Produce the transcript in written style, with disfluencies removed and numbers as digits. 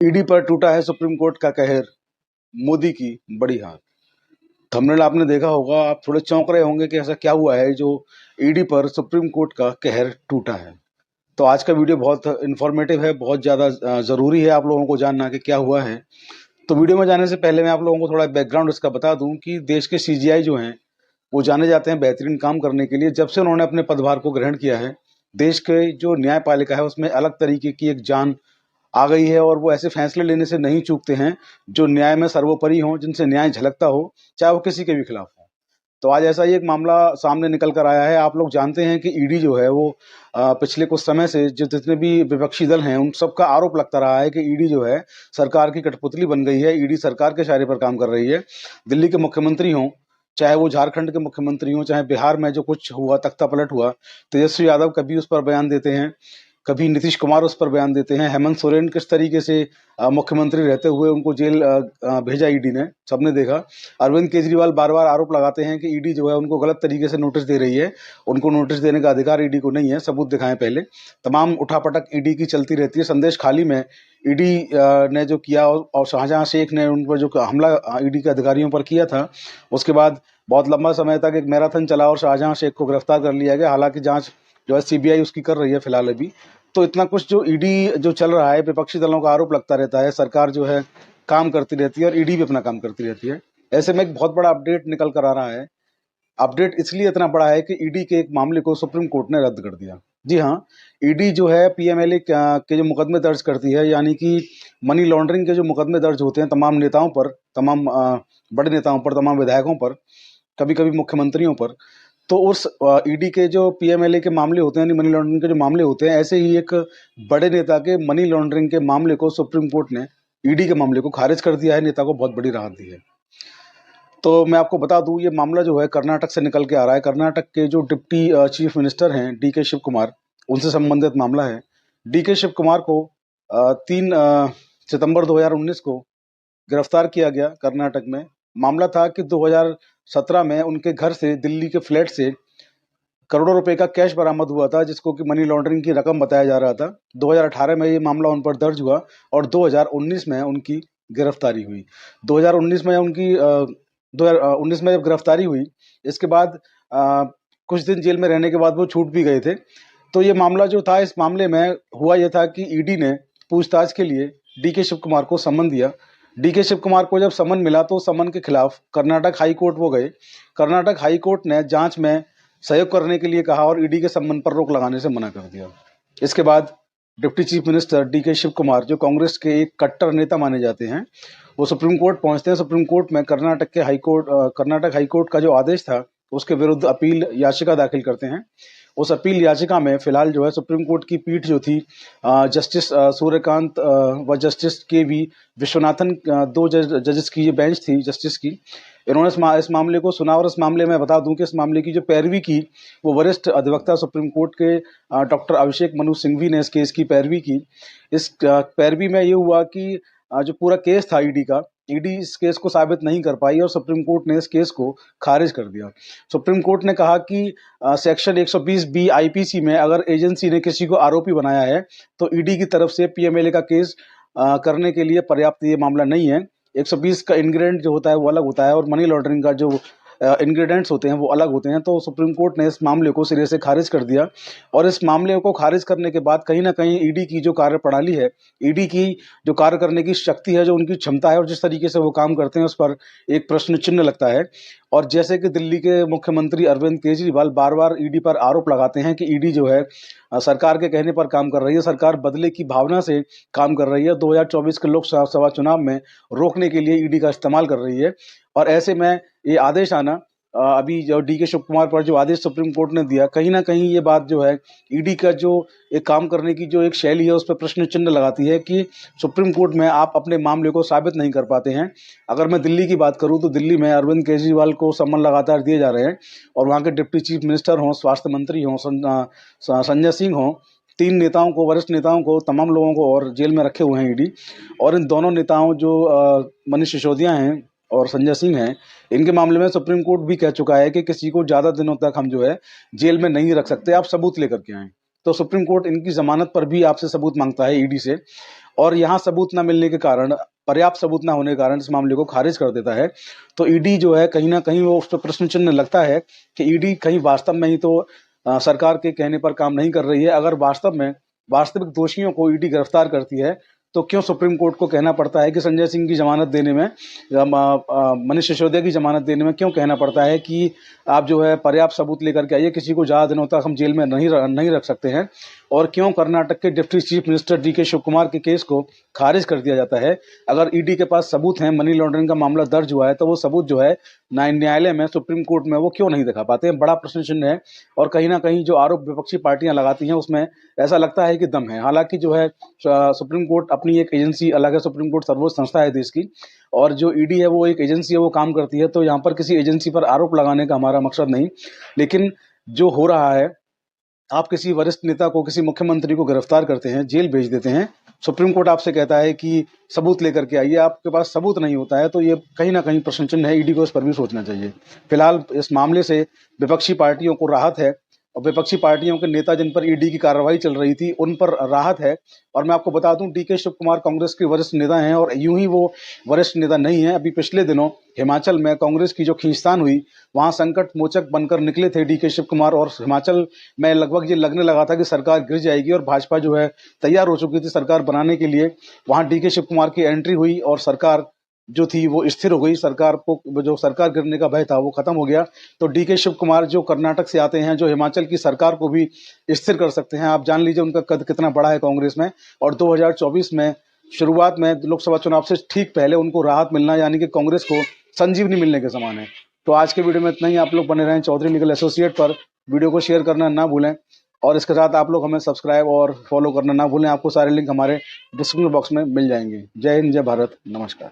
ED पर टूटा है सुप्रीम कोर्ट का कहर, मोदी की बड़ी हार। थंबनेल आपने देखा होगा, आप थोड़े चौंक रहे होंगे कि ऐसा क्या हुआ है जो ईडी पर सुप्रीम कोर्ट का कहर टूटा है। तो आज का वीडियो बहुत इंफॉर्मेटिव है, बहुत ज़्यादा ज़रूरी है आप लोगों को जानना कि क्या हुआ है। तो वीडियो में जाने से पहले मैं आप लोगों को थोड़ा बैकग्राउंड इसका बता दूं कि देश के सीजीआई जो हैं वो जाने जाते हैं बेहतरीन काम करने के लिए। जब से उन्होंने अपने पदभार को ग्रहण किया है, देश के जो न्यायपालिका है उसमें अलग तरीके की एक जान आ गई है और वो ऐसे फैसले लेने से नहीं चूकते हैं जो न्याय में सर्वोपरि हों, जिनसे न्याय झलकता हो, चाहे वो किसी के भी खिलाफ हो। तो आज ऐसा ही एक मामला सामने निकल कर आया है। आप लोग जानते हैं कि ईडी जो है वो पिछले कुछ समय से जो जितने भी विपक्षी दल हैं उन सबका आरोप लगता रहा है कि ईडी जो है सरकार की कठपुतली बन गई है, ईडी सरकार के इशारे पर काम कर रही है। दिल्ली के मुख्यमंत्री हों, चाहे वो झारखंड के मुख्यमंत्री हों, चाहे बिहार में जो कुछ हुआ, तख्ता पलट हुआ, तेजस्वी यादव कभी उस पर बयान देते हैं, कभी नीतीश कुमार उस पर बयान देते हैं, हेमंत सोरेन किस तरीके से मुख्यमंत्री रहते हुए उनको जेल भेजा ईडी ने, सबने देखा। अरविंद केजरीवाल बार बार आरोप लगाते हैं कि ईडी जो है उनको गलत तरीके से नोटिस दे रही है, उनको नोटिस देने का अधिकार ईडी को नहीं है, सबूत दिखाएं पहले। तमाम उठापटक ईडी की चलती रहती है। संदेश खाली में ईडी ने जो किया और शाहजहां शेख ने उन पर जो हमला ईडी के अधिकारियों पर किया था, उसके बाद बहुत लंबा समय तक एक मैराथन चला और शाहजहां शेख को गिरफ्तार कर लिया गया। हालांकि जांच जो है सीबीआई उसकी कर रही है फिलहाल अभी। तो इतना कुछ जो ईडी जो चल रहा है, विपक्षी दलों का आरोप लगता रहता है, सरकार जो है काम करती रहती है और ईडी भी अपना काम करती रहती है। ऐसे में एक बहुत बड़ा अपडेट निकल कर आ रहा है। अपडेट इसलिए इतना बड़ा है कि ईडी के एक मामले को सुप्रीम कोर्ट ने रद्द कर दिया। जी हाँ, ईडी जो है पीएमएलए के जो मुकदमे दर्ज करती है, यानी कि मनी लॉन्ड्रिंग के जो मुकदमे दर्ज होते हैं तमाम नेताओं पर, तमाम बड़े नेताओं पर, तमाम विधायकों पर, कभी कभी मुख्यमंत्रियों पर, तो उस ईडी के जो पीएमएलए के मामले होते हैं, यानी मनी लॉन्ड्रिंग के जो मामले होते हैं, ऐसे ही एक बड़े नेता के मनी लॉन्ड्रिंग के मामले को सुप्रीम कोर्ट ने, ईडी के मामले को खारिज कर दिया है। नेता को बहुत बड़ी राहत दी है। तो मैं आपको बता दूं, ये मामला जो है कर्नाटक से निकल के आ रहा है। कर्नाटक के जो डिप्टी चीफ मिनिस्टर हैं डीके शिव कुमार, उनसे संबंधित मामला है। डीके शिव कुमार को 3 सितंबर 2019 को गिरफ्तार किया गया कर्नाटक में। मामला था कि 2017 में उनके घर से, दिल्ली के फ्लैट से करोड़ों रुपए का कैश बरामद हुआ था, जिसको कि मनी लॉन्ड्रिंग की रकम बताया जा रहा था। 2018 में ये मामला उन पर दर्ज हुआ और 2019 में उनकी गिरफ्तारी हुई। 2019 में उनकी 2019 में जब गिरफ्तारी हुई, इसके बाद कुछ दिन जेल में रहने के बाद वो छूट भी गए थे। तो ये मामला जो था, इस मामले में हुआ ये था कि ईडी ने पूछताछ के लिए डीके शिव कुमार को समन दिया। डीके शिव कुमार को जब समन मिला तो समन के खिलाफ कर्नाटक हाई कोर्ट वो गए। कर्नाटक हाई कोर्ट ने जांच में सहयोग करने के लिए कहा और ईडी के समन पर रोक लगाने से मना कर दिया। इसके बाद deputy chief minister DK Shivakumar, जो कांग्रेस के एक कट्टर नेता माने जाते हैं, वो सुप्रीम कोर्ट पहुंचते हैं। सुप्रीम कोर्ट में कर्नाटक हाई कोर्ट का जो आदेश था उसके विरुद्ध अपील याचिका दाखिल करते हैं। उस अपील याचिका में फिलहाल जो है सुप्रीम कोर्ट की पीठ जो थी, जस्टिस सूर्यकांत व जस्टिस के वी विश्वनाथन, 2 जजेस की ये बेंच थी जस्टिस की, इन्होंने इस मामले को सुना। और इस मामले में बता दूं कि इस मामले की जो पैरवी की, वो वरिष्ठ अधिवक्ता सुप्रीम कोर्ट के डॉक्टर अभिषेक मनु सिंघवी ने इस केस की पैरवी की। इस पैरवी में ये हुआ कि जो पूरा केस था ईडी का, ईडी इस केस को साबित नहीं कर पाई और सुप्रीम कोर्ट ने इस केस को खारिज कर दिया। सुप्रीम कोर्ट ने कहा कि सेक्शन 120 बी आईपीसी में अगर एजेंसी ने किसी को आरोपी बनाया है तो ईडी की तरफ से पीएमएलए का केस करने के लिए पर्याप्त ये मामला नहीं है। 120 का इंग्रेडिएंट जो होता है वो अलग होता है और मनी लॉन्ड्रिंग का जो इंग्रेडिएंट्स होते हैं वो अलग होते हैं। तो सुप्रीम कोर्ट ने इस मामले को सिरे से खारिज कर दिया। और इस मामले को खारिज करने के बाद कहीं ना कहीं ईडी की जो कार्यप्रणाली है, ईडी की जो कार्य करने की शक्ति है, जो उनकी क्षमता है और जिस तरीके से वो काम करते हैं, उस पर एक प्रश्न चिन्ह लगता है। और जैसे कि दिल्ली के मुख्यमंत्री अरविंद केजरीवाल बार बार ईडी पर आरोप लगाते हैं कि ईडी जो है सरकार के कहने पर काम कर रही है, सरकार बदले की भावना से काम कर रही है, 2024 के लोकसभा चुनाव में रोकने के लिए ईडी का इस्तेमाल कर रही है। और ऐसे में ये आदेश आना, अभी जो डीके शिव कुमार पर जो आदेश सुप्रीम कोर्ट ने दिया, कहीं ना कहीं ये बात जो है ईडी का जो एक काम करने की जो एक शैली है उस पर प्रश्न चिन्ह लगाती है कि सुप्रीम कोर्ट में आप अपने मामले को साबित नहीं कर पाते हैं। अगर मैं दिल्ली की बात करूं तो दिल्ली में अरविंद केजरीवाल को सम्मन लगातार दिए जा रहे हैं और वहाँ के डिप्टी चीफ मिनिस्टर हों, स्वास्थ्य मंत्री हों, संजय सिंह हों, 3 नेताओं को, वरिष्ठ नेताओं को, तमाम लोगों को और जेल में रखे हुए हैं ईडी। और इन दोनों नेताओं जो मनीष सिसोदिया हैं और संजय सिंह हैं, इनके मामले में सुप्रीम कोर्ट भी कह चुका है कि किसी को ज़्यादा दिनों तक हम जो है जेल में नहीं रख सकते, आप सबूत लेकर के आएँ। तो सुप्रीम कोर्ट इनकी जमानत पर भी आपसे सबूत मांगता है ईडी से। और यहाँ सबूत ना मिलने के कारण, पर्याप्त सबूत ना होने के कारण इस मामले को खारिज कर देता है। तो ईडी जो है कहीं ना कहीं वो उस पर प्रश्न चिन्ह लगता है कि ईडी कहीं वास्तव में ही तो सरकार के कहने पर काम नहीं कर रही है। अगर वास्तव में वास्तविक दोषियों को ईडी गिरफ्तार करती है तो क्यों सुप्रीम कोर्ट को कहना पड़ता है कि संजय सिंह की जमानत देने में, मनीष सिसोदिया की जमानत देने में क्यों कहना पड़ता है कि आप जो है पर्याप्त सबूत लेकर के आइए, किसी को ज़्यादा दिनों तक हम जेल में नहीं रख सकते हैं। और क्यों कर्नाटक के deputy chief minister DK Shivakumar के केस को खारिज कर दिया जाता है। अगर ईडी के पास सबूत हैं, मनी लॉन्ड्रिंग का मामला दर्ज हुआ है, तो वो सबूत जो है न्यायालय में, सुप्रीम कोर्ट में वो क्यों नहीं दिखा पाते हैं, बड़ा प्रश्न चिन्ह है। और कहीं ना कहीं जो आरोप विपक्षी पार्टियां लगाती हैं उसमें ऐसा लगता है कि दम है। हालांकि जो है सुप्रीम कोर्ट अपनी एक एजेंसी अलग है, सुप्रीम कोर्ट सर्वोच्च संस्था है देश की, और जो ईडी है वो एक एजेंसी है, वो काम करती है। तो यहाँ पर किसी एजेंसी पर आरोप लगाने का हमारा मकसद नहीं, लेकिन जो हो रहा है, आप किसी वरिष्ठ नेता को, किसी मुख्यमंत्री को गिरफ्तार करते हैं, जेल भेज देते हैं, सुप्रीम कोर्ट आपसे कहता है कि सबूत लेकर के आइए, आपके पास सबूत नहीं होता है, तो ये कहीं ना कहीं प्रश्न चिन्ह है। ईडी को इस पर भी सोचना चाहिए। फिलहाल इस मामले से विपक्षी पार्टियों को राहत है, और विपक्षी पार्टियों के नेता जिन पर ईडी की कार्रवाई चल रही थी उन पर राहत है। और मैं आपको बता दूं, डीके शिव कुमार कांग्रेस के वरिष्ठ नेता हैं, और यूं ही वो वरिष्ठ नेता नहीं है। अभी पिछले दिनों हिमाचल में कांग्रेस की जो खींचतान हुई, वहां संकट मोचक बनकर निकले थे डीके शिव कुमार, और हिमाचल में लगभग ये लगने लगा था कि सरकार गिर जाएगी, और भाजपा जो है तैयार हो चुकी थी सरकार बनाने के लिए। वहां डीके शिव कुमार की एंट्री हुई और सरकार जो थी वो स्थिर हो गई। सरकार को, जो सरकार गिरने का भय था वो खत्म हो गया। तो डीके शिव कुमार जो कर्नाटक से आते हैं, जो हिमाचल की सरकार को भी स्थिर कर सकते हैं। आप जान लीजिए उनका कद कितना बड़ा है कांग्रेस में। और 2024 में शुरुआत में लोकसभा चुनाव से ठीक पहले उनको राहत मिलना, यानी कि कांग्रेस को संजीवनी मिलने के समान है। तो आज के वीडियो में इतना ही। आप लोग बने रहें चौधरी लीगल एसोसिएट पर। वीडियो को शेयर करना ना भूलें, और इसके साथ आप लोग हमें सब्सक्राइब और फॉलो करना ना भूलें। आपको सारे लिंक हमारे डिस्क्रिप्शन बॉक्स में मिल जाएंगे। जय हिंद, जय भारत, नमस्कार।